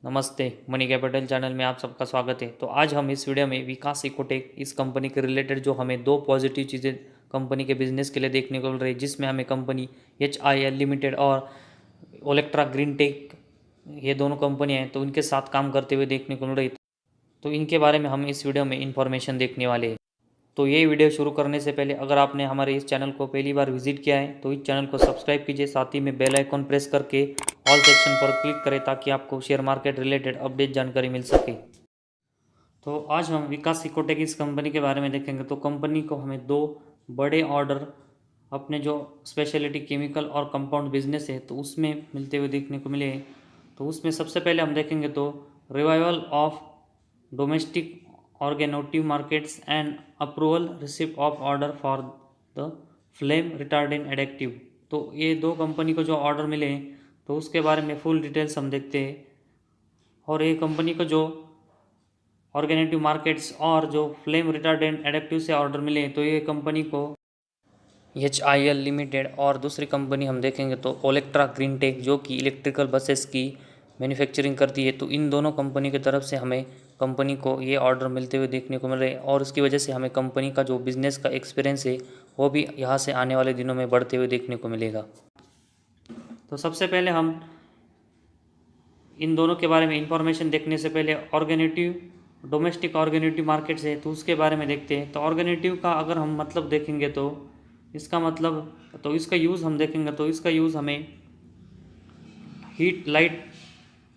नमस्ते। Money capital channel में आप सबका स्वागत है। तो आज हम इस वीडियो में विकास इकोटेक इस कंपनी के रिलेटेड जो हमें दो पॉजिटिव चीज़ें कंपनी के बिजनेस के लिए देखने को मिल रही है, जिसमें हमें कंपनी HIL लिमिटेड और ओलेक्ट्रा ग्रीन टेक, ये दोनों कंपनियां हैं तो उनके साथ काम करते हुए देखने को मिल रही है। तो इनके बारे में हम इस वीडियो में इंफॉर्मेशन देखने वाले हैं। तो ये वीडियो शुरू करने से पहले अगर आपने हमारे इस चैनल को पहली बार विजिट किया है तो इस चैनल को सब्सक्राइब कीजिए, साथ ही में बेल आइकॉन प्रेस करके ऑल सेक्शन पर क्लिक करें ताकि आपको शेयर मार्केट रिलेटेड अपडेट जानकारी मिल सके। तो आज हम विकास इकोटेक इस कंपनी के बारे में देखेंगे। तो कंपनी को हमें दो बड़े ऑर्डर अपने जो स्पेशलिटी केमिकल और कंपाउंड बिजनेस है तो उसमें मिलते हुए देखने को मिले। तो उसमें सबसे पहले हम देखेंगे तो revival of domestic organotin markets and approval receipt of order for the flame retardant एडिक्टिव। तो ये दो कंपनी को जो ऑर्डर मिले तो उसके बारे में फुल डिटेल्स हम देखते हैं। और ये कंपनी को जो ऑर्गेनेटिव मार्केट्स और जो फ्लेम रिटार्डेंट एडिक्टिव से ऑर्डर मिले तो ये कंपनी को HIL लिमिटेड, और दूसरी कंपनी हम देखेंगे तो ओलेक्ट्रा ग्रीन टेक जो कि इलेक्ट्रिकल बसेस की मैन्युफैक्चरिंग करती है। तो इन दोनों कंपनी की तरफ से हमें कंपनी को ये ऑर्डर मिलते हुए देखने को मिल रहे हैं, और उसकी वजह से हमें कंपनी का जो बिज़नेस का एक्सपीरियंस है वो भी यहाँ से आने वाले दिनों में बढ़ते हुए देखने को मिलेगा। तो सबसे पहले हम इन दोनों के बारे में इंफॉर्मेशन देखने से पहले ऑर्गेनेटिव डोमेस्टिक ऑर्गेनेटिव मार्केट्स है तो उसके बारे में देखते हैं। तो ऑर्गेनेटिव का अगर हम मतलब देखेंगे तो इसका मतलब, तो इसका यूज़ हम देखेंगे तो इसका यूज़ हमें हीट लाइट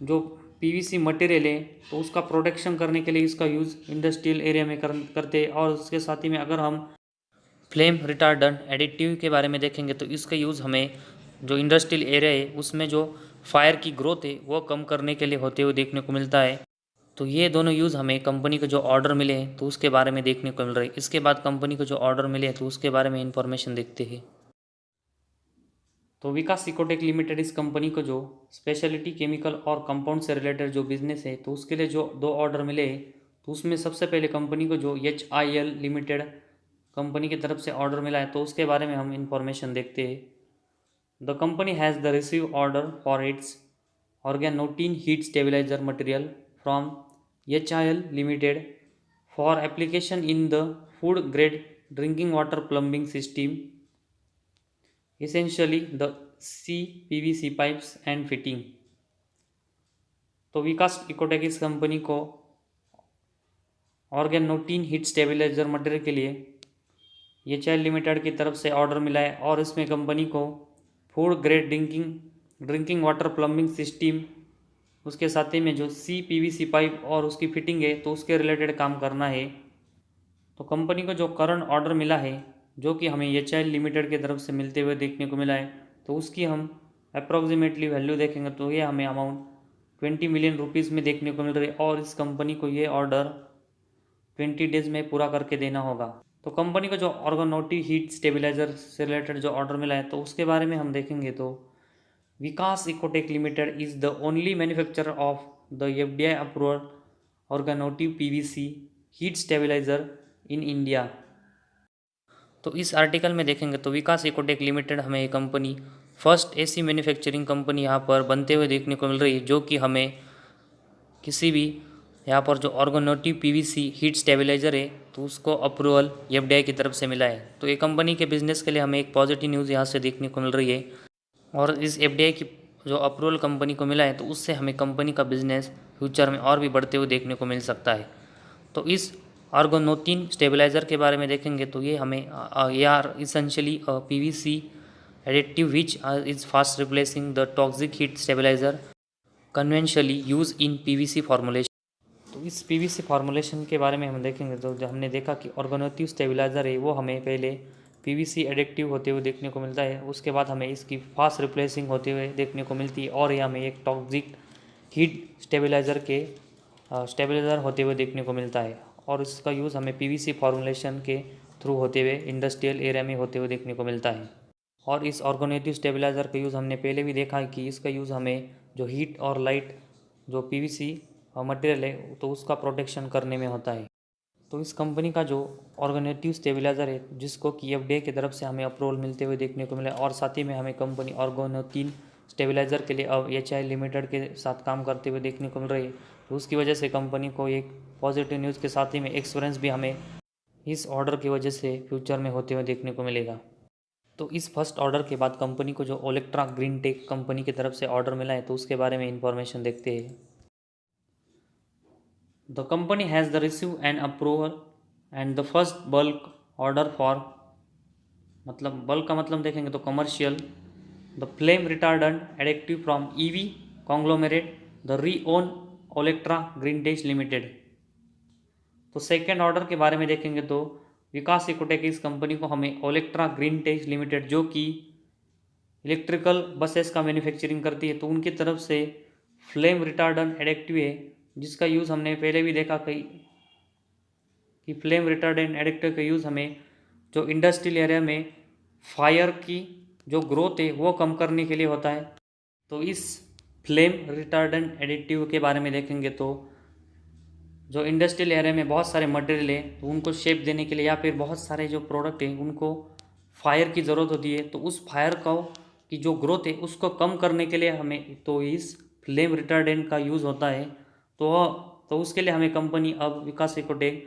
जो PVC मटेरियल है तो उसका प्रोटेक्शन करने के लिए इसका यूज़ इंडस्ट्रियल एरिया में करते हैं। और उसके साथ ही में अगर हम फ्लेम रिटार्डेंट एडिटिव के बारे में देखेंगे तो इसका यूज़ हमें जो इंडस्ट्रियल एरिया है उसमें जो फायर की ग्रोथ है वो कम करने के लिए होते हुए देखने को मिलता है। तो ये दोनों यूज़ हमें कंपनी को जो ऑर्डर मिले हैं तो उसके बारे में देखने को मिल रहा है। इसके बाद कंपनी को जो ऑर्डर मिले हैं तो उसके बारे में इंफॉर्मेशन देखते हैं। तो विकास इकोटेक लिमिटेड इस कंपनी को जो स्पेशलिटी केमिकल और कंपाउंड से रिलेटेड जो बिजनेस है तो उसके लिए जो दो ऑर्डर मिले तो उसमें सबसे पहले कंपनी को जो HIL लिमिटेड कंपनी की तरफ से ऑर्डर मिला है तो उसके बारे में हम इंफॉर्मेशन देखते हैं। The company has the receive order for its organotin heat stabiliser material from HIL limited for application in the food grade drinking water plumbing system, essentially the CPVC pipes and fitting। तो Vikas Ecotech इस company को ऑर्गेनोटिन heat stabiliser material के लिए HIL limited की तरफ से order मिला है, और इसमें कंपनी को food grade drinking water plumbing system, उसके साथ ही में जो CPVC पाइप और उसकी फिटिंग है तो उसके रिलेटेड काम करना है। तो कंपनी को जो करंट ऑर्डर मिला है जो कि हमें HIL लिमिटेड की तरफ से मिलते हुए देखने को मिला है तो उसकी हम अप्रॉक्सीमेटली वैल्यू देखेंगे तो ये हमें अमाउंट 20 मिलियन रुपीज़ में देखने को मिल रही है, और इस कंपनी को ये ऑर्डर 20 डेज़ में पूरा करके देना होगा। तो कंपनी को जो ऑर्गेनोटिव हीट स्टेबलाइजर से रिलेटेड जो ऑर्डर मिला है तो उसके बारे में हम देखेंगे तो Vikas Ecotech limited is the only manufacturer of the FDI approval organotin PVC heat stabiliser in India. तो इस आर्टिकल में देखेंगे तो विकास इकोटेक लिमिटेड हमें ये कंपनी फर्स्ट ऐसी मैन्युफैक्चरिंग कंपनी यहाँ पर बनते हुए देखने को मिल रही है जो कि हमें किसी भी यहाँ पर जो ऑर्गेनोटिव PVC हीट स्टेबलाइजर है तो उसको अप्रूवल FDI की तरफ से मिला है। तो ये कंपनी के बिजनेस के लिए हमें एक पॉजिटिव न्यूज़ यहाँ से देखने को मिल रही है, और इस FDI की जो अप्रूवल कंपनी को मिला है तो उससे हमें कंपनी का बिजनेस फ्यूचर में और भी बढ़ते हुए देखने को मिल सकता है। तो इस ऑर्गेनोटिन स्टेबलाइजर के बारे में देखेंगे तो ये हमें ये are essentially PVC additive which is fast replacing the toxic heat stabiliser conventionally use in PVC formulation. तो इस PVC फार्मूलेशन के बारे में हम देखेंगे तो जो हमने देखा कि ऑर्गेनोटिव स्टेबलाइजर है वो हमें पहले PVC एडिक्टिव होते हुए देखने को मिलता है, उसके बाद हमें इसकी फास्ट रिप्लेसिंग होते हुए देखने को मिलती है, और ये हमें एक टॉक्सिक हीट स्टेबलाइजर होते हुए देखने को मिलता है, और इसका यूज़ हमें PVC फार्मूलेशन के थ्रू होते हुए इंडस्ट्रियल एरिया में होते हुए देखने को मिलता है। और इस ऑर्गेनेटिव स्टेबलाइजर का यूज़ हमने पहले भी देखा है कि इसका यूज़ हमें जो हीट और लाइट जो PVC मटेरियल है तो उसका प्रोटेक्शन करने में होता है। तो इस कंपनी का जो ऑर्गेनेटिव स्टेबलाइजर है जिसको कि FDI की तरफ से हमें अप्रूवल मिलते हुए देखने को मिला, और साथ ही में हमें कंपनी ऑर्गेनोटिन स्टेबलाइज़र के लिए अब HI लिमिटेड के साथ काम करते हुए देखने को मिल रही है। तो उसकी वजह से कंपनी को एक पॉजिटिव न्यूज़ के साथ ही में एक्सपीरियंस भी हमें इस ऑर्डर की वजह से फ्यूचर में होते हुए देखने को मिलेगा। तो इस फर्स्ट ऑर्डर के बाद कंपनी को जो ओलेक्ट्रा ग्रीन टेक कंपनी की तरफ से ऑर्डर मिला है तो उसके बारे में इंफॉर्मेशन देखते हैं। The company has the receive and approval and the first bulk order for, मतलब बल्क का मतलब देखेंगे तो कमर्शियल, द फ्लेम रिटार्डेंट एडिक्टिव फ्रॉम EV कॉन्ग्लोमेरेट द री-ओन ओलेक्ट्रा ग्रीन टेक लिमिटेड। तो सेकेंड ऑर्डर के बारे में देखेंगे तो विकास इकोटेक इस कंपनी को हमें ओलेक्ट्रा ग्रीन टेक लिमिटेड जो कि इलेक्ट्रिकल बसेस का मैन्युफैक्चरिंग करती है तो उनकी तरफ से फ्लेम रिटार्डेंट एडिक्टिव है, जिसका यूज़ हमने पहले भी देखा कहीं कि फ्लेम रिटार्डेंट एडिक्टिव का यूज़ हमें जो इंडस्ट्रियल एरिया में फायर की जो ग्रोथ है वो कम करने के लिए होता है। तो इस फ्लेम रिटार्डेंट एडिटिव के बारे में देखेंगे तो जो इंडस्ट्रियल एरिया में बहुत सारे मटेरियल है तो उनको शेप देने के लिए या फिर बहुत सारे जो प्रोडक्ट हैं उनको फायर की ज़रूरत होती है, तो उस फायर को की जो ग्रोथ है उसको कम करने के लिए हमें तो इस फ्लेम रिटार्डेंट का यूज़ होता है। तो उसके लिए हमें कंपनी अब Vikas Ecotech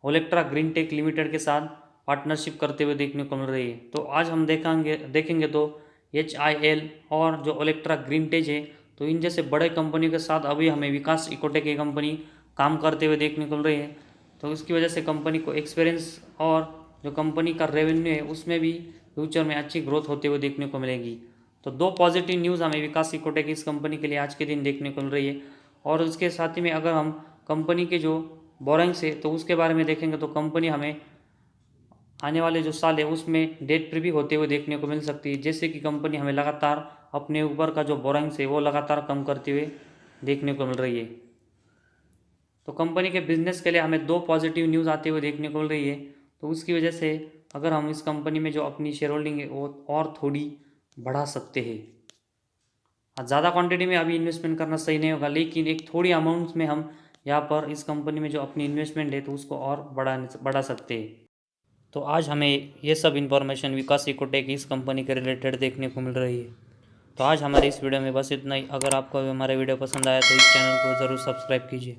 Olectra green tech limited के साथ पार्टनरशिप करते हुए देखने को मिल रही है। तो आज हम देखेंगे तो HIL और जो ओलेक्ट्रा ग्रीन टेक है तो इन जैसे बड़े कंपनी के साथ अभी हमें विकास इकोटेक की कंपनी काम करते हुए देखने को मिल रही है। तो इसकी वजह से कंपनी को एक्सपीरियंस और जो कंपनी का रेवेन्यू है उसमें भी फ्यूचर में अच्छी ग्रोथ होते हुए देखने को मिलेगी। तो दो पॉजिटिव न्यूज़ हमें विकास इकोटेक इस कंपनी के लिए आज के दिन देखने को मिल रही है। और उसके साथ ही में अगर हम कंपनी के जो बोरिंग्स है तो उसके बारे में देखेंगे तो कंपनी हमें आने वाले जो साल है उसमें डेट फ्री भी होते हुए देखने को मिल सकती है, जैसे कि कंपनी हमें लगातार अपने ऊपर का जो बोरिंग्स है वो लगातार कम करते हुए देखने को मिल रही है। तो कंपनी के बिजनेस के लिए हमें दो पॉजिटिव न्यूज़ आते हुए देखने को मिल रही है। तो उसकी वजह से अगर हम इस कंपनी में जो अपनी शेयर होल्डिंग है वो और थोड़ी बढ़ा सकते हैं। ज़्यादा क्वांटिटी में अभी इन्वेस्टमेंट करना सही नहीं होगा, लेकिन एक थोड़ी अमाउंट में हम यहाँ पर इस कंपनी में जो अपनी इन्वेस्टमेंट है तो उसको और बढ़ा सकते हैं। तो आज हमें ये सब इन्फॉर्मेशन विकास इकोटेक इस कंपनी के रिलेटेड देखने को मिल रही है। तो आज हमारे इस वीडियो में बस इतना ही। अगर आपको हमारा वीडियो पसंद आया तो इस चैनल को ज़रूर सब्सक्राइब कीजिए।